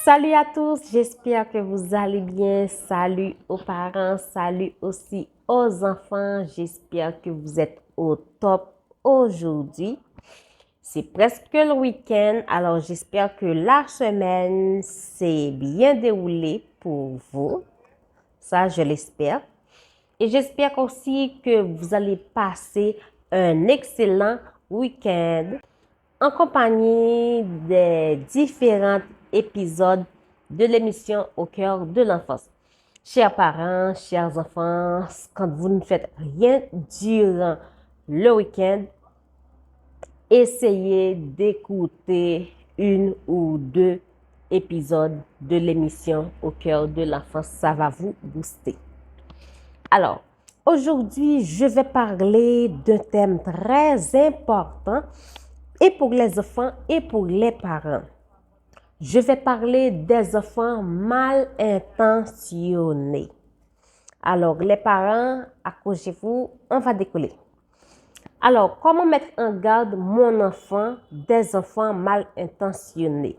Salut à tous, j'espère que vous allez bien. Salut aux parents, salut aussi aux enfants. J'espère que vous êtes au top aujourd'hui. C'est presque le week-end, alors j'espère que la semaine s'est bien déroulée pour vous. Ça, je l'espère. Et j'espère aussi que vous allez passer un excellent week-end en compagnie des différents épisodes de l'émission Au cœur de l'enfance. Chers parents, chers enfants, quand vous ne faites rien durant le week-end, essayez d'écouter une ou deux épisodes de l'émission Au cœur de l'enfance. Ça va vous booster. Alors, aujourd'hui, je vais parler d'un thème très important et pour les enfants et pour les parents. Je vais parler des enfants mal intentionnés. Alors, les parents, accrochez-vous, on va décoller. Alors, comment mettre en garde mon enfant des enfants mal intentionnés?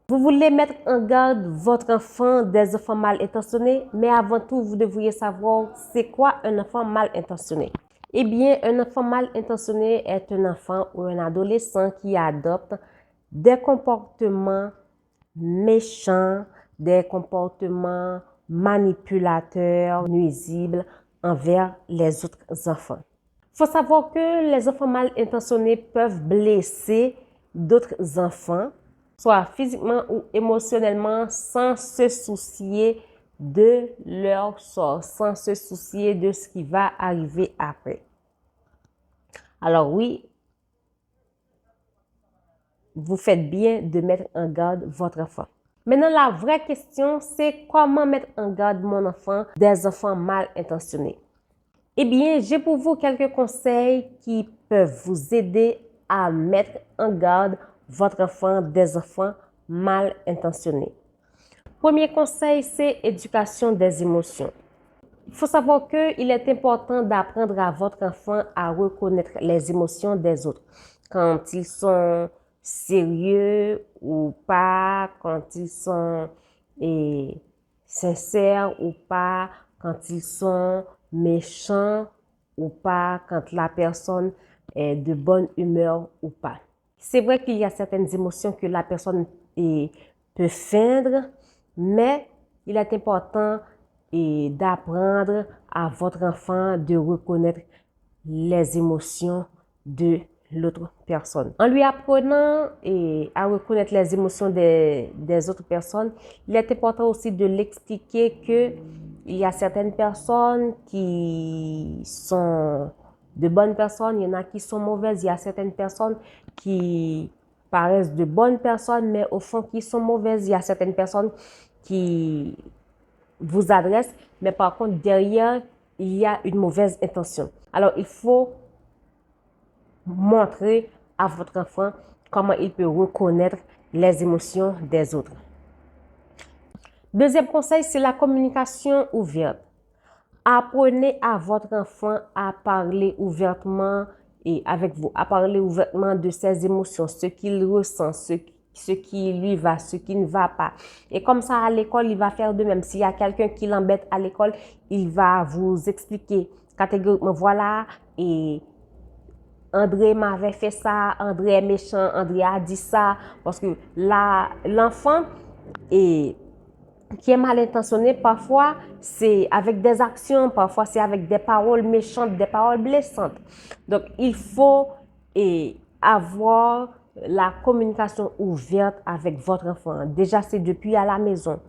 Vous voulez mettre en garde votre enfant des enfants mal intentionnés, mais avant tout, vous devriez savoir c'est quoi un enfant mal intentionné. Eh bien, un enfant mal intentionné est un enfant ou un adolescent qui adopte des comportements méchants, des comportements manipulateurs, nuisibles envers les autres enfants. Il faut savoir que les enfants mal intentionnés peuvent blesser d'autres enfants, soit physiquement ou émotionnellement, sans se soucier de leur sort, sans se soucier de ce qui va arriver après. Alors oui, vous faites bien de mettre en garde votre enfant. Maintenant, la vraie question, c'est comment mettre en garde mon enfant des enfants mal intentionnés. Eh bien, j'ai pour vous quelques conseils qui peuvent vous aider à mettre en garde votre enfant des enfants mal intentionnés. Premier conseil, c'est éducation des émotions. Il faut savoir qu'il est important d'apprendre à votre enfant à reconnaître les émotions des autres. Quand ils sont sérieux ou pas, quand ils sont sincères ou pas, quand ils sont méchants ou pas, quand la personne est de bonne humeur ou pas. C'est vrai qu'il y a certaines émotions que la personne peut feindre, mais il est important d'apprendre à votre enfant de reconnaître les émotions de l'autre personne. En lui apprenant à reconnaître les émotions des autres personnes, il est important aussi de l'expliquer qu'il y a certaines personnes qui sont de bonnes personnes, il y en a qui sont mauvaises, il y a certaines personnes qui paraissent de bonnes personnes, mais au fond qui sont mauvaises, il y a certaines personnes qui vous adressent, mais par contre derrière, il y a une mauvaise intention. Alors, il faut montrer à votre enfant comment il peut reconnaître les émotions des autres. Deuxième conseil, c'est la communication ouverte. Apprenez à votre enfant à parler ouvertement et avec vous, à parler ouvertement de ses émotions, ce qu'il ressent, ce qui lui va, ce qui ne va pas. Et comme ça, à l'école, il va faire de même. S'il y a quelqu'un qui l'embête à l'école, il va vous expliquer catégoriquement, voilà, et André m'avait fait ça, André est méchant, André a dit ça, parce que l'enfant qui est mal intentionné, parfois c'est avec des actions, parfois c'est avec des paroles méchantes, des paroles blessantes. Donc il faut avoir la communication ouverte avec votre enfant. Déjà, c'est depuis à la maison.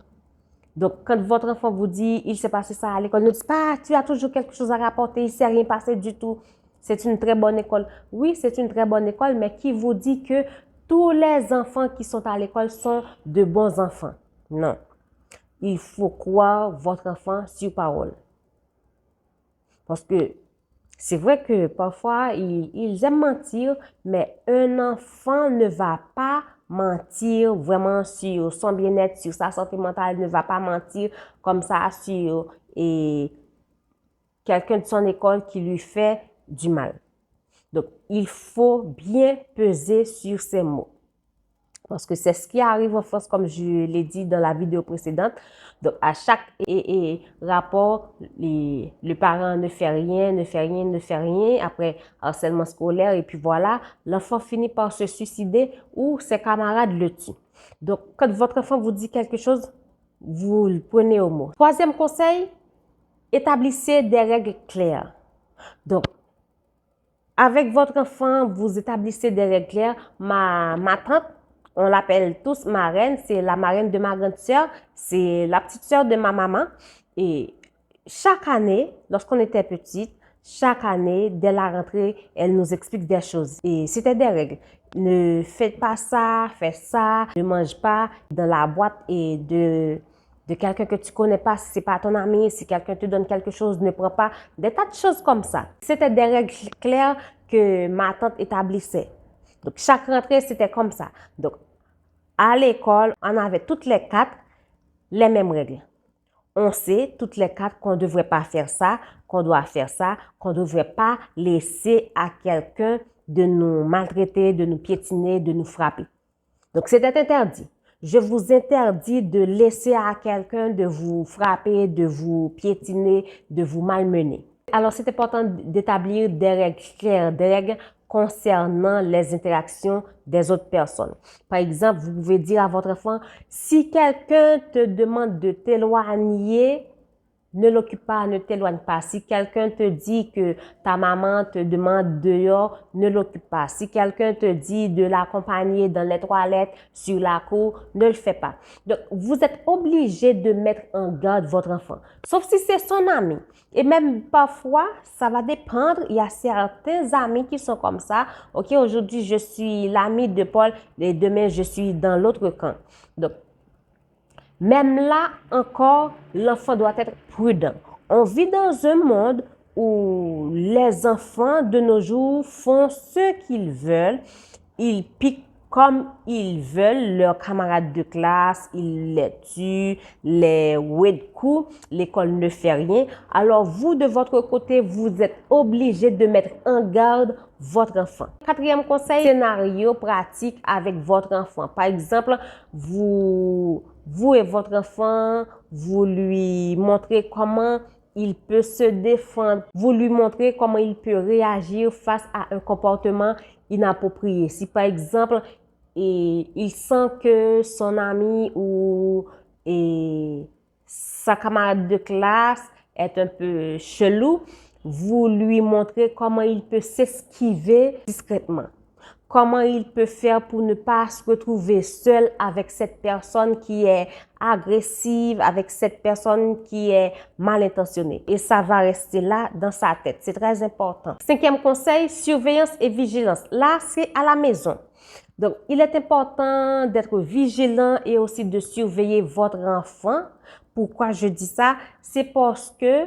Donc, quand votre enfant vous dit, il s'est passé ça à l'école, ne dites pas, tu as toujours quelque chose à rapporter, il ne s'est rien passé du tout. C'est une très bonne école. Oui, c'est une très bonne école, mais qui vous dit que tous les enfants qui sont à l'école sont de bons enfants? Non. Il faut croire votre enfant sur parole. Parce que c'est vrai que parfois, ils aiment mentir, mais un enfant ne va pas mentir vraiment sur son bien-être, sur sa santé mentale, il ne va pas mentir comme ça sur quelqu'un de son école qui lui fait du mal. Donc, il faut bien peser sur ses mots. Parce que c'est ce qui arrive en France, comme je l'ai dit dans la vidéo précédente. Donc, à chaque rapport, le parent ne fait rien, ne fait rien, ne fait rien. Après, harcèlement scolaire, et puis voilà, l'enfant finit par se suicider ou ses camarades le tuent. Donc, quand votre enfant vous dit quelque chose, vous le prenez au mot. Troisième conseil, établissez des règles claires. Donc, avec votre enfant, vous établissez des règles claires. Ma tante, on l'appelle tous marraine, c'est la marraine de ma grande sœur, c'est la petite sœur de ma maman. Et chaque année, lorsqu'on était petite, chaque année, dès la rentrée, elle nous explique des choses. Et c'était des règles. Ne faites pas ça, faites ça, ne mange pas dans la boîte et de quelqu'un que tu connais pas, si c'est pas ton ami, si quelqu'un te donne quelque chose, ne prends pas, des tas de choses comme ça. C'était des règles claires que ma tante établissait. Donc, chaque rentrée, c'était comme ça. Donc, à l'école, on avait toutes les quatre les mêmes règles. On sait toutes les quatre qu'on ne devrait pas faire ça, qu'on doit faire ça, qu'on ne devrait pas laisser à quelqu'un de nous maltraiter, de nous piétiner, de nous frapper. Donc, c'était interdit. Je vous interdis de laisser à quelqu'un de vous frapper, de vous piétiner, de vous malmener. Alors, c'est important d'établir des règles claires, des règles concernant les interactions des autres personnes. Par exemple, vous pouvez dire à votre enfant, si quelqu'un te demande de t'éloigner, ne l'occupe pas, ne t'éloigne pas. Si quelqu'un te dit que ta maman te demande dehors, ne l'occupe pas. Si quelqu'un te dit de l'accompagner dans les toilettes, sur la cour, ne le fais pas. Donc, vous êtes obligé de mettre en garde votre enfant. Sauf si c'est son ami. Et même parfois, ça va dépendre. Il y a certains amis qui sont comme ça. OK, aujourd'hui, je suis l'ami de Paul et demain, je suis dans l'autre camp. Donc, même là encore, l'enfant doit être prudent. On vit dans un monde où les enfants de nos jours font ce qu'ils veulent. Ils piquent comme ils veulent leurs camarades de classe, ils les tuent, les ouient de coups, l'école ne fait rien. Alors vous, de votre côté, vous êtes obligé de mettre en garde votre enfant. Quatrième conseil, scénario pratique avec votre enfant. Par exemple, vous et votre enfant, vous lui montrez comment il peut se défendre. Vous lui montrez comment il peut réagir face à un comportement inapproprié. Si par exemple, il sent que son ami ou sa camarade de classe est un peu chelou, vous lui montrez comment il peut s'esquiver discrètement. Comment il peut faire pour ne pas se retrouver seul avec cette personne qui est agressive, avec cette personne qui est mal intentionnée. Et ça va rester là dans sa tête. C'est très important. Cinquième conseil, surveillance et vigilance. Là, c'est à la maison. Donc, il est important d'être vigilant et aussi de surveiller votre enfant. Pourquoi je dis ça? C'est parce que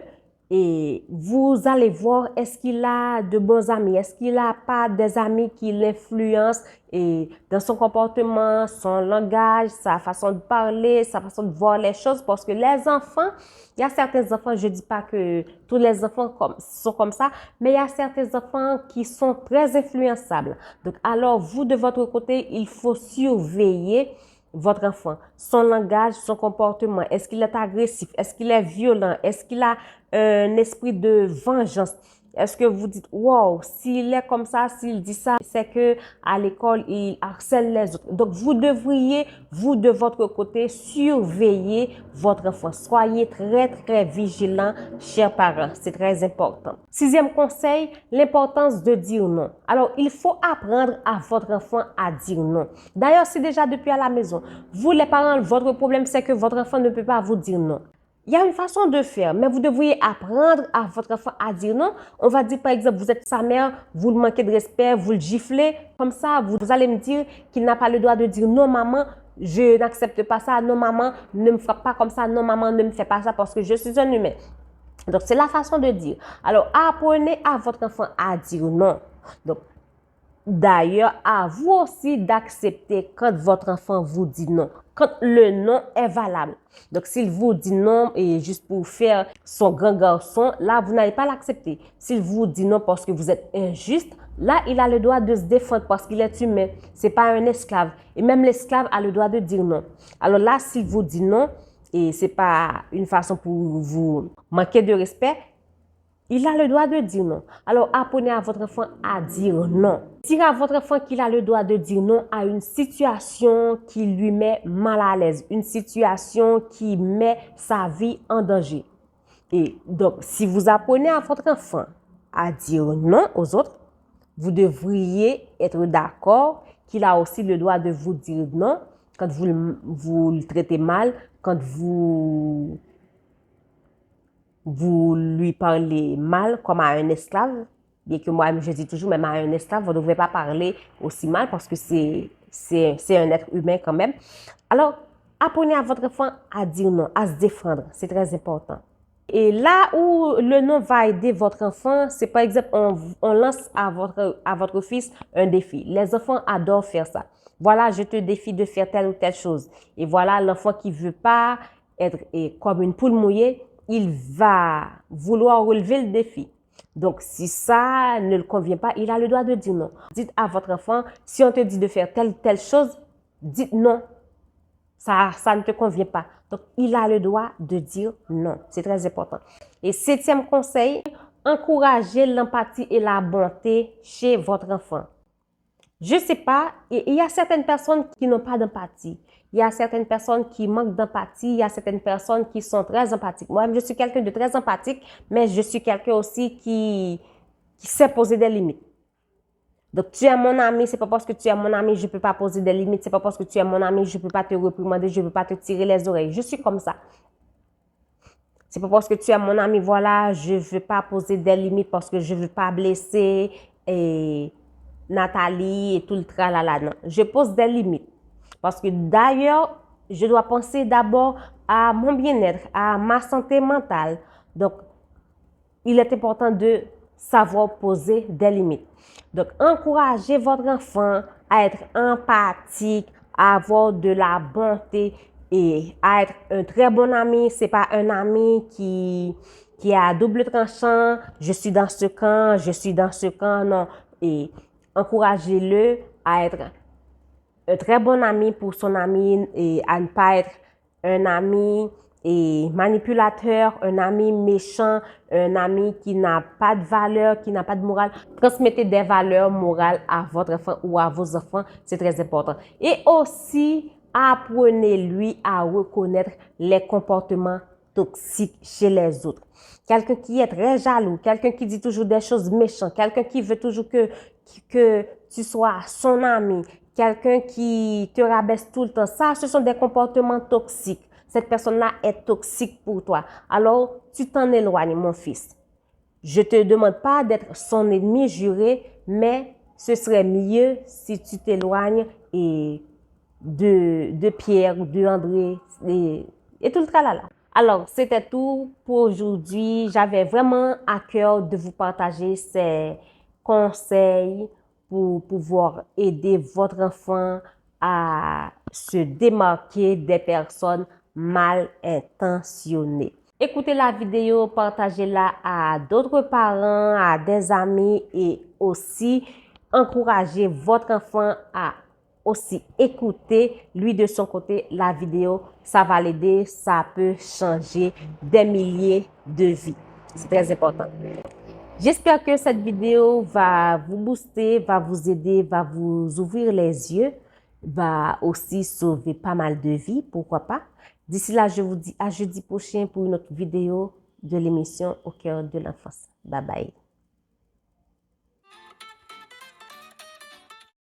vous allez voir, est-ce qu'il a de bons amis? Est-ce qu'il n'a pas des amis qui l'influencent dans son comportement, son langage, sa façon de parler, sa façon de voir les choses? Parce que les enfants, il y a certains enfants, je ne dis pas que tous les enfants sont comme ça, mais il y a certains enfants qui sont très influençables. Donc, alors, vous, de votre côté, il faut surveiller votre enfant, son langage, son comportement. Est-ce qu'il est agressif? Est-ce qu'il est violent? Est-ce qu'il a un esprit de vengeance? Est-ce que vous dites, wow, s'il est comme ça, s'il dit ça, c'est que à l'école, il harcèle les autres. Donc, vous devriez, vous de votre côté, surveiller votre enfant. Soyez très, très vigilants, chers parents. C'est très important. Sixième conseil, l'importance de dire non. Alors, il faut apprendre à votre enfant à dire non. D'ailleurs, c'est déjà depuis à la maison. Vous, les parents, votre problème, c'est que votre enfant ne peut pas vous dire non. Il y a une façon de faire, mais vous devriez apprendre à votre enfant à dire non. On va dire, par exemple, vous êtes sa mère, vous le manquez de respect, vous le giflez. Comme ça, vous allez me dire qu'il n'a pas le droit de dire non, maman, je n'accepte pas ça. Non, maman, ne me frappe pas comme ça. Non, maman, ne me fais pas ça parce que je suis un humain. Donc, c'est la façon de dire. Alors, apprenez à votre enfant à dire non. Donc, d'ailleurs, à vous aussi d'accepter quand votre enfant vous dit non, quand le non est valable. Donc, s'il vous dit non et juste pour faire son grand garçon, là, vous n'allez pas l'accepter. S'il vous dit non parce que vous êtes injuste, Là, il a le droit de se défendre parce qu'il est humain. Ce n'est pas un esclave. Et même l'esclave a le droit de dire non. Alors là, s'il vous dit non, et ce n'est pas une façon pour vous manquer de respect, il a le droit de dire non. Alors, apprenez à votre enfant à dire non. Dites à votre enfant qu'il a le droit de dire non à une situation qui lui met mal à l'aise, une situation qui met sa vie en danger. Et donc, si vous apprenez à votre enfant à dire non aux autres, vous devriez être d'accord qu'il a aussi le droit de vous dire non quand vous le traitez mal, quand vous lui parlez mal comme à un esclave. Bien que moi, je dis toujours, même à un esclave, vous ne devez pas parler aussi mal parce que c'est un être humain quand même. Alors, apprenez à votre enfant à dire non, à se défendre. C'est très important. Et là où le non va aider votre enfant, c'est par exemple, on lance à votre fils un défi. Les enfants adorent faire ça. Voilà, je te défie de faire telle ou telle chose. Et voilà, l'enfant qui ne veut pas être comme une poule mouillée, il va vouloir relever le défi. Donc, si ça ne le convient pas, il a le droit de dire non. Dites à votre enfant, si on te dit de faire telle ou telle chose, dites non. Ça ne te convient pas. Donc, il a le droit de dire non. C'est très important. Et 7e conseil, encouragez l'empathie et la bonté chez votre enfant. Je ne sais pas, il y a certaines personnes qui n'ont pas d'empathie. Il y a certaines personnes qui manquent d'empathie. Il y a certaines personnes qui sont très empathiques. Moi, je suis quelqu'un de très empathique, mais je suis quelqu'un aussi qui sait poser des limites. Donc, tu es mon ami, c'est pas parce que tu es mon ami, je peux pas poser des limites. C'est pas parce que tu es mon ami, je peux pas te réprimander, je peux pas te tirer les oreilles. Je suis comme ça. C'est pas parce que tu es mon ami, voilà, je veux pas poser des limites parce que je veux pas blesser Nathalie et tout le tralala. Non, je pose des limites. Parce que d'ailleurs, je dois penser d'abord à mon bien-être, à ma santé mentale. Donc, il est important de savoir poser des limites. Donc, encouragez votre enfant à être empathique, à avoir de la bonté et à être un très bon ami. Ce n'est pas un ami qui est à double tranchant. Je suis dans ce camp, je suis dans ce camp. Non. Et encouragez-le à être un très bon ami pour son ami et à ne pas être un ami manipulateur, un ami méchant, un ami qui n'a pas de valeur, qui n'a pas de morale. Transmettez des valeurs morales à votre enfant ou à vos enfants, c'est très important. Et aussi, apprenez-lui à reconnaître les comportements toxiques chez les autres. Quelqu'un qui est très jaloux, quelqu'un qui dit toujours des choses méchantes, quelqu'un qui veut toujours que tu sois son ami, quelqu'un qui te rabaisse tout le temps. Ça, ce sont des comportements toxiques. Cette personne-là est toxique pour toi. Alors, tu t'en éloignes, mon fils. Je ne te demande pas d'être son ennemi juré, mais ce serait mieux si tu t'éloignes de Pierre ou de André et tout le tralala. Alors, c'était tout pour aujourd'hui. J'avais vraiment à cœur de vous partager ces conseils pour pouvoir aider votre enfant à se démarquer des personnes mal intentionnées. Écoutez la vidéo, partagez-la à d'autres parents, à des amis et aussi encouragez votre enfant à aussi écouter lui de son côté la vidéo. Ça va l'aider, ça peut changer des milliers de vies. C'est très important. J'espère que cette vidéo va vous booster, va vous aider, va vous ouvrir les yeux, va aussi sauver pas mal de vies, pourquoi pas. D'ici là, je vous dis à jeudi prochain pour une autre vidéo de l'émission Au cœur de l'enfance. Bye bye.